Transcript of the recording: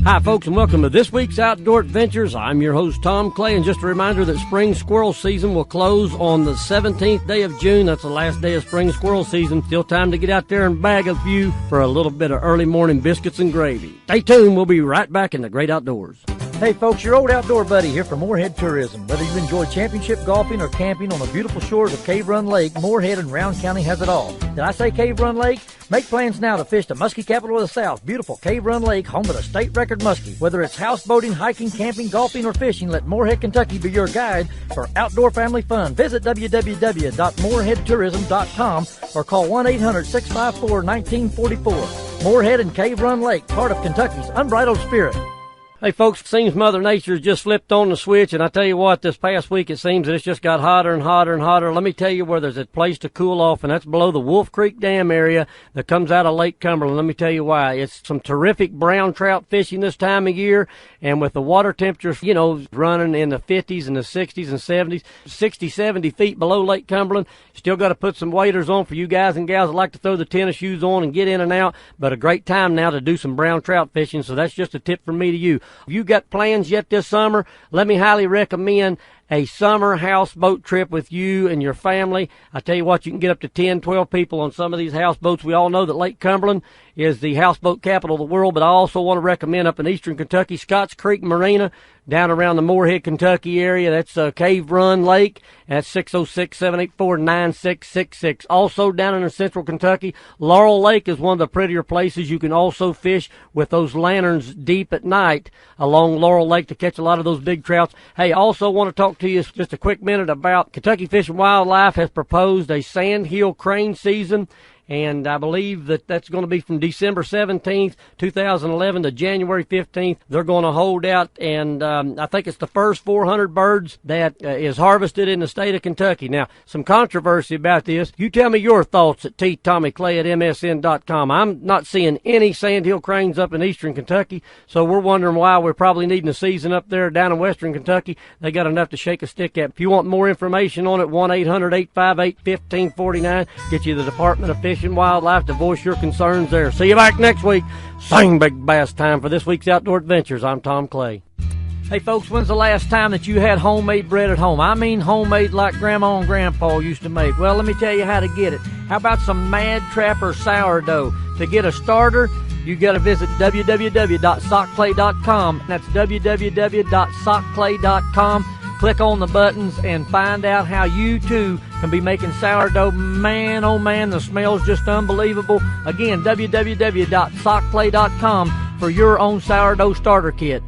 Hi, folks, and welcome to this week's Outdoor Adventures. I'm your host, Tom Clay, and just a reminder that spring squirrel season will close on the 17th day of June. That's the last day of spring squirrel season. Still time to get out there and bag a few for a little bit of early morning biscuits and gravy. Stay tuned. We'll be right back in the great outdoors. Hey folks, your old outdoor buddy here from Morehead Tourism. Whether you enjoy championship golfing or camping on the beautiful shores of Cave Run Lake, Morehead and Round County has it all. Did I say Cave Run Lake? Make plans now to fish the muskie capital of the South, beautiful Cave Run Lake, home of the state record muskie. Whether it's houseboating, hiking, camping, golfing, or fishing, let Morehead, Kentucky be your guide for outdoor family fun. Visit www.moreheadtourism.com or call 1-800-654-1944. Morehead and Cave Run Lake, part of Kentucky's unbridled spirit. Hey, folks, it seems Mother Nature's just flipped on the switch, and I tell you what, this past week it seems that it's just got hotter and hotter and hotter. Let me tell you where there's a place to cool off, and that's below the Wolf Creek Dam area that comes out of Lake Cumberland. Let me tell you why. It's some terrific brown trout fishing this time of year, and with the water temperatures, running in the 50s and the 60s and 70s, 60, 70 feet below Lake Cumberland, still got to put some waders on for you guys and gals that like to throw the tennis shoes on and get in and out, but a great time now to do some brown trout fishing, so that's just a tip from me to you. If you got plans yet this summer, let me highly recommend a summer houseboat trip with you and your family. I tell you what, you can get up to 10, 12 people on some of these houseboats. We all know that Lake Cumberland is the houseboat capital of the world, but I also want to recommend up in eastern Kentucky, Scotts Creek Marina, down around the Morehead, Kentucky area. That's Cave Run Lake. That's 606-784-9666. Also down in central Kentucky, Laurel Lake is one of the prettier places. You can also fish with those lanterns deep at night along Laurel Lake to catch a lot of those big trouts. Hey, also want to talk to you just a quick minute about Kentucky Fish and Wildlife has proposed a sandhill crane season. And I believe that that's going to be from December 17th, 2011 to January 15th. They're going to hold out, and I think it's the first 400 birds that is harvested in the state of Kentucky. Now, some controversy about this. You tell me your thoughts at TTommyClay@MSN.com. I'm not seeing any sandhill cranes up in eastern Kentucky, so we're wondering why we're probably needing a season up there down in western Kentucky. They got enough to shake a stick at. If you want more information on it, 1-800-858-1549. Get you the Department of Fish and Wildlife to voice your concerns there. See you back next week. Sing Big Bass time for this week's Outdoor Adventures. I'm Tom Clay. Hey folks, when's the last time that you had homemade bread at home? I mean homemade like Grandma and Grandpa used to make. Well, let me tell you how to get it. How about some Mad Trapper sourdough? To get a starter, you got to visit www.sockclay.com. That's www.sockclay.com. Click on the buttons and find out how you too can be making sourdough. Man, oh man, the smell's just unbelievable. Again, www.sockclay.com for your own sourdough starter kit.